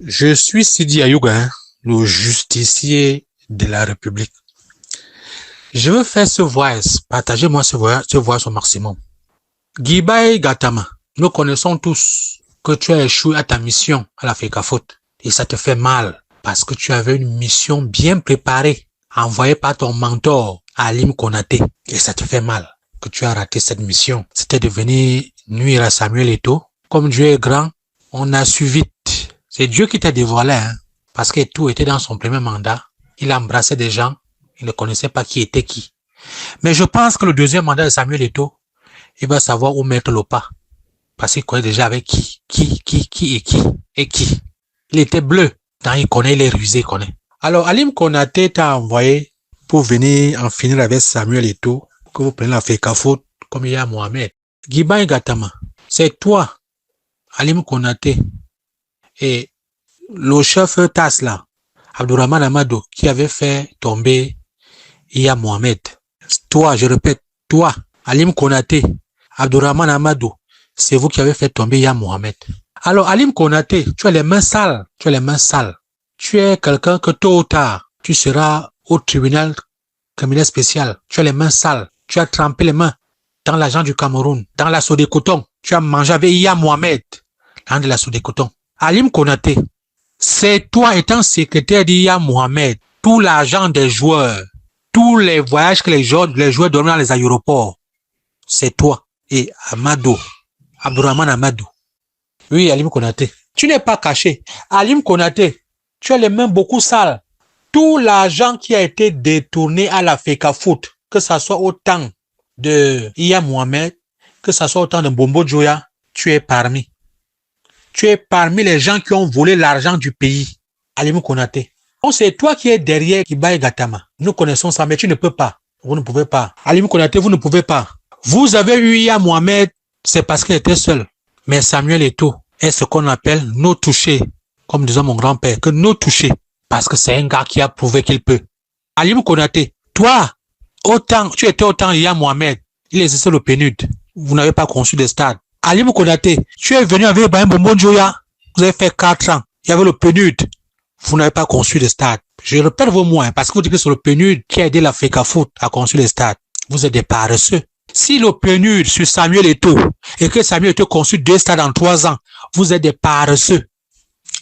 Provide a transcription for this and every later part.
Je suis Sidi Ayouga, hein, le justicier de la République. Je veux faire ce voice, partagez-moi ce voice au maximum. Guibaï Gatama, nous connaissons tous que tu as échoué à ta mission à la FECAFOOT et ça te fait mal parce que tu avais une mission bien préparée, envoyée par ton mentor Alim Konaté et ça te fait mal que tu as raté cette mission. C'était de venir nuire à Samuel Eto'o. Comme Dieu est grand, on a su vite. C'est Dieu qui t'a dévoilé, hein, parce que tout était dans son premier mandat. Il embrassait des gens, il ne connaissait pas qui était qui. Mais je pense que le deuxième mandat de Samuel Eto'o, il va savoir où mettre le pas. Parce qu'il connaît déjà avec qui. Il était bleu. Quand il connaît, il est rusé, il connaît. Alors, Alim Konaté t'a envoyé pour venir en finir avec Samuel Eto'o, que vous prenez la FECAFOOT comme il y a Mohamed. Guibaï Gatama, c'est toi, Alim Konaté, et le chef TAS là, Abdourahmane Amadou, qui avait fait tomber Iya Mohamed. Toi, je répète, toi, Alim Konaté, Abdourahmane Amadou, c'est vous qui avez fait tomber Iya Mohamed. Alors, Alim Konaté, tu as les mains sales, Tu es quelqu'un que tôt ou tard, tu seras au tribunal criminel spécial. Tu as les mains sales, tu as trempé les mains dans l'argent du Cameroun, dans la Sodecoton. Tu as mangé avec Iya Mohamed, dans de la Sodecoton. Alim Konaté, c'est toi étant secrétaire d'Iya Mohamed, tout l'argent des joueurs, tous les voyages que les joueurs dorment dans les aéroports, c'est toi et Amadou, Abdourahmane Amadou. Oui, Alim Konaté, tu n'es pas caché. Alim Konaté, tu as les mains beaucoup sales. Tout l'argent qui a été détourné à la FECAFOOT, que ça soit au temps de Iya Mohamed, que ça soit au temps de Bombo Joya, tu es parmi. Tu es parmi les gens qui ont volé l'argent du pays. Alim Konaté. Donc c'est toi qui es derrière Guibaï Gatama. Nous connaissons ça, mais tu ne peux pas. Vous ne pouvez pas. Alim Konaté, vous ne pouvez pas. Vous avez eu Iya Mohamed, c'est parce qu'il était seul. Mais Samuel Eto'o est ce qu'on appelle no touché. Comme disait mon grand-père, que no touché. Parce que c'est un gars qui a prouvé qu'il peut. Alim Konaté, toi, tu étais autant Iya Mohamed. Il existait le PNUD. Vous n'avez pas conçu de stade. Alim Konaté, tu es venu avec Ibrahim Bombo Joya. Vous avez fait 4 ans. Il y avait le PNUD. Vous n'avez pas conçu de stade. Je répète vos mots, hein, parce que vous dites que c'est le PNUD qui a aidé la FECAFOOT à construire les stades. Vous êtes des paresseux. Si le PNUD sur Samuel Eto'o et que Samuel Eto'o construit 2 stades en 3 ans, vous êtes des paresseux.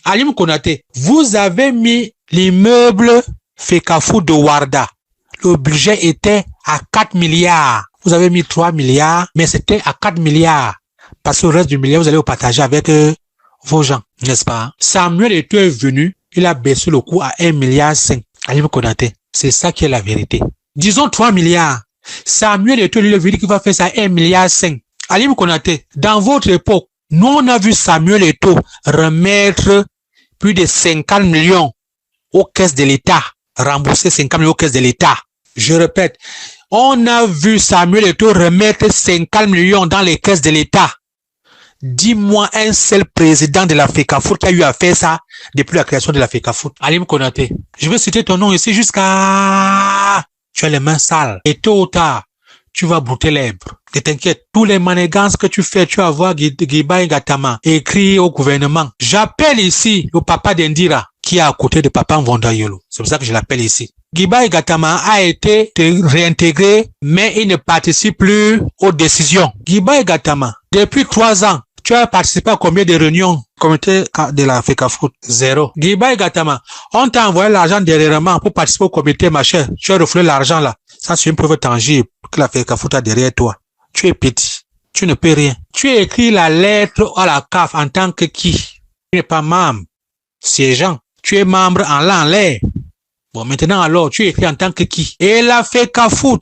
Alim Konaté, vous avez mis l'immeuble FECAFOOT de Warda. Le budget était à 4 milliards. Vous avez mis 3 milliards, mais c'était à 4 milliards. Parce que le reste du milliard, vous allez le partager avec vos gens, n'est-ce pas? Samuel Eto'o est venu, il a baissé le coût à 1,5 milliard. Alim Konaté, c'est ça qui est la vérité. Disons 3 milliards. Samuel Eto'o, lui, il veut dire qu'il va faire ça à 1,5 milliard. Alim Konaté, dans votre époque, nous, on a vu Samuel Eto'o remettre plus de 50 millions aux caisses de l'État. Rembourser 50 millions aux caisses de l'État. Je répète, on a vu Samuel Eto'o remettre 50 millions dans les caisses de l'État. Dis-moi un seul président de la FECAFOOT qui a eu à faire ça depuis la création de la FECAFOOT. Alim Konaté, je vais citer ton nom ici jusqu'à... Tu as les mains sales. Et tôt ou tard, tu vas brouter l'herbe. Ne t'inquiète, tous les manigances que tu fais, tu vas voir Guibaï Gatama écrit au gouvernement. J'appelle ici le papa d'Indira qui est à côté de papa Mvondayolo. C'est pour ça que je l'appelle ici. Guibaï Gatama a été réintégré, mais il ne participe plus aux décisions. Guibaï Gatama, depuis 3 ans, tu as participé à combien de réunions comité de la FECAFOOT? 0. Guibaï Gatama, on t'a envoyé l'argent derrière pour participer au comité machin. Tu as refoulé l'argent là. Ça, c'est une preuve tangible que la FECAFOOT a derrière toi. Tu es petit. Tu ne peux rien. Tu as écrit la lettre à la CAF en tant que qui? Tu n'es pas membre. Siégeant. Tu es membre en l'air. Bon, maintenant alors, tu es écrit en tant que qui? Et la FECAFOOT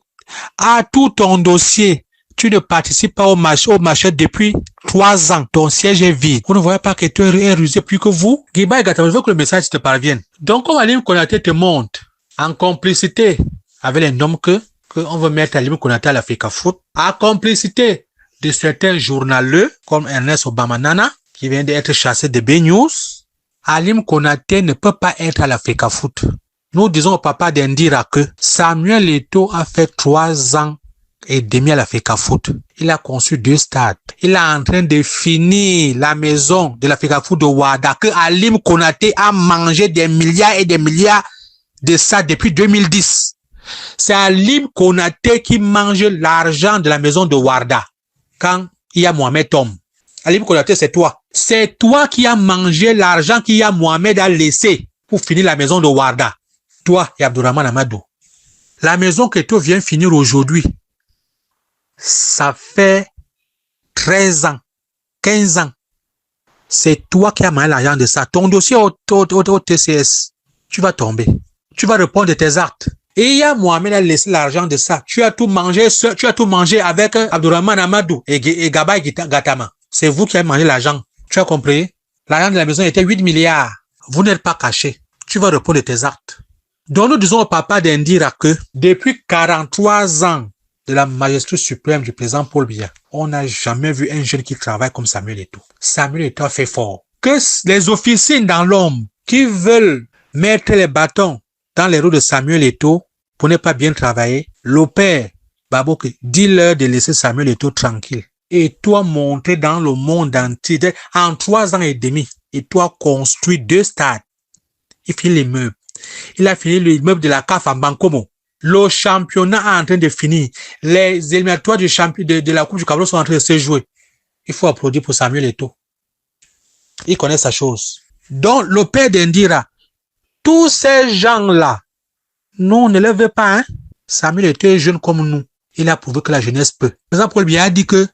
a tout ton dossier. Tu ne participes pas au marché depuis 3 ans. Ton siège est vide. Vous ne voyez pas que tu es rusé plus que vous? Guibaï Gatama, je veux que le message te parvienne. Donc, comme Alim Konaté te montre en complicité avec les noms que on veut mettre Alim Konaté à la FECAFOOT, en complicité de certains journaleux comme Ernest Obamanana, qui vient d'être chassé de B-News, Alim Konaté ne peut pas être à la FECAFOOT. Nous disons au papa d'Indira que Samuel Eto'o a fait 3 ans et demi à la FECAFOOT. Il a conçu 2 stades. Il est en train de finir la maison de la FECAFOOT de Ouarda que Alim Konaté a mangé des milliards et des milliards de ça depuis 2010. C'est Alim Konaté qui mange l'argent de la maison de Ouarda quand Iya Mohamed tombe. Alim Konaté, c'est toi. C'est toi qui as mangé l'argent qu'Iya Mohamed a laissé pour finir la maison de Ouarda. Toi et Abdourahmane Amadou. La maison que toi viens finir aujourd'hui, ça fait 13 ans, 15 ans. C'est toi qui as mangé l'argent de ça. Ton dossier au TCS, tu vas tomber. Tu vas répondre de tes actes. Et Iya Mohamed a laissé l'argent de ça. Tu as tout mangé avec Abdourahmane Amadou et Gaba Gatama. C'est vous qui avez mangé l'argent. Tu as compris? L'argent de la maison était 8 milliards. Vous n'êtes pas caché. Tu vas répondre de tes actes. Donc nous disons au papa d'Indira que depuis 43 ans de la majesté suprême du président Paul Biya, on n'a jamais vu un jeune qui travaille comme Samuel Eto'o. Samuel Eto'o a fait fort. Que les officines dans l'ombre qui veulent mettre les bâtons dans les roues de Samuel Eto'o pour ne pas bien travailler, le père Baboke, dis-leur de laisser Samuel Eto'o tranquille. Et toi monter dans le monde entier en 3 ans et demi. Et toi construit 2 stades. Il finit les meubles. Il a fini l'immeuble de la CAF en Bankomo. Le championnat est en train de finir. Les éliminatoires du champion de la Coupe du Cameroun sont en train de se jouer. Il faut applaudir pour Samuel Eto'o. Il connaît sa chose. Donc, le père d'Indira, tous ces gens-là, nous, on ne les veut pas, hein. Samuel Eto'o est jeune comme nous. Il a prouvé que la jeunesse peut. Par exemple, Paul Biya a dit que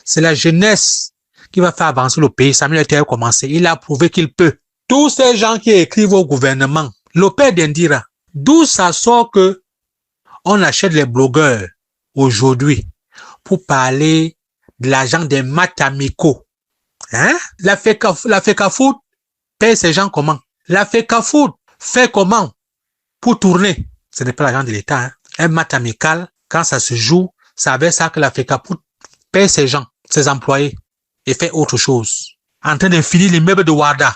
c'est la jeunesse qui va faire avancer le pays. Samuel Eto'o a commencé. Il a prouvé qu'il peut. Tous ces gens qui écrivent au gouvernement, le père d'Indira, d'où ça sort que on achète les blogueurs aujourd'hui pour parler de l'argent des matchs amicaux. Hein? La FECAFOOT paye ces gens comment? La FECAFOOT fait comment pour tourner? Ce n'est pas l'argent de l'État. Hein? Un match amical, quand ça se joue, ça avec ça que la FECAFOOT paye ces gens, ses employés, et fait autre chose. En train de finir l'immeuble de Ouarda.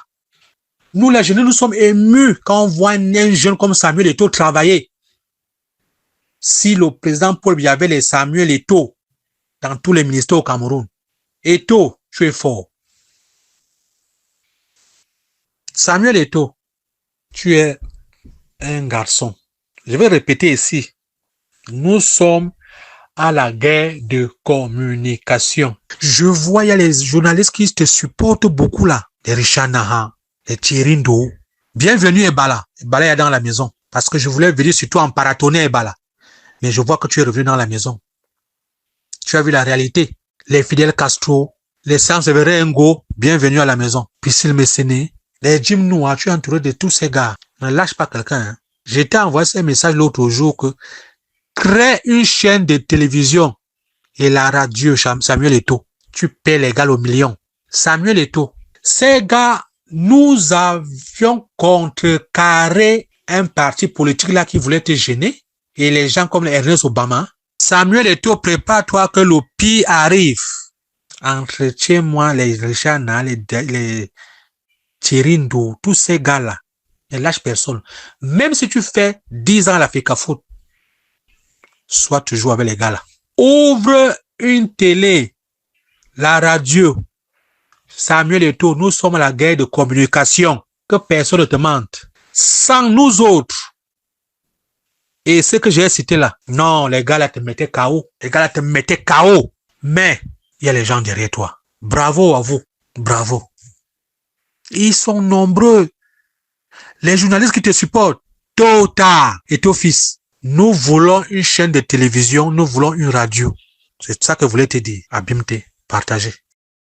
Nous, les jeunes, nous sommes émus quand on voit un jeune comme Samuel Eto'o travailler. Si le président Paul Biya avait les Samuel Eto'o dans tous les ministères au Cameroun, Eto'o, tu es fort. Samuel Eto'o, tu es un garçon. Je vais répéter ici. Nous sommes à la guerre de communication. Je vois, il y a les journalistes qui te supportent beaucoup là. Les Richard Naha, les Thierry Ndo. Bienvenue Ebala. Ebala est dans la maison. Parce que je voulais venir sur toi en paratonner Ebala. Mais je vois que tu es revenu dans la maison. Tu as vu la réalité. Les Fidel Castro, les Sam Severin Ngo, bienvenue à la maison. Piscine Messéné, les Jim Noah, tu es entouré de tous ces gars. Ne lâche pas quelqu'un. Hein. J'ai t'ai envoyé ce message l'autre jour que crée une chaîne de télévision et la radio Samuel Eto'o. Tu paies les gars au million. Samuel Eto'o. Ces gars, nous avions contrecarré un parti politique là qui voulait te gêner. Et les gens comme Ernest Obama. Samuel Eto'o, prépare-toi que le pire arrive. Entretiens-moi les Richard Naha, les Thierry Ndo, tous ces gars-là. Ne lâche personne. Même si tu fais 10 ans à la FECAFOOT, sois toujours avec les gars-là. Ouvre une télé, la radio. Samuel Eto'o, nous sommes à la guerre de communication. Que personne ne te mente. Sans nous autres. Et ce que j'ai cité là, non, les gars là te mettaient KO. Les gars là te mettaient KO. Mais, il y a les gens derrière toi. Bravo à vous. Bravo. Ils sont nombreux. Les journalistes qui te supportent, tôt ou tard, Eto'o fils. Nous voulons une chaîne de télévision, nous voulons une radio. C'est ça que je voulais te dire. Abimte, partagez.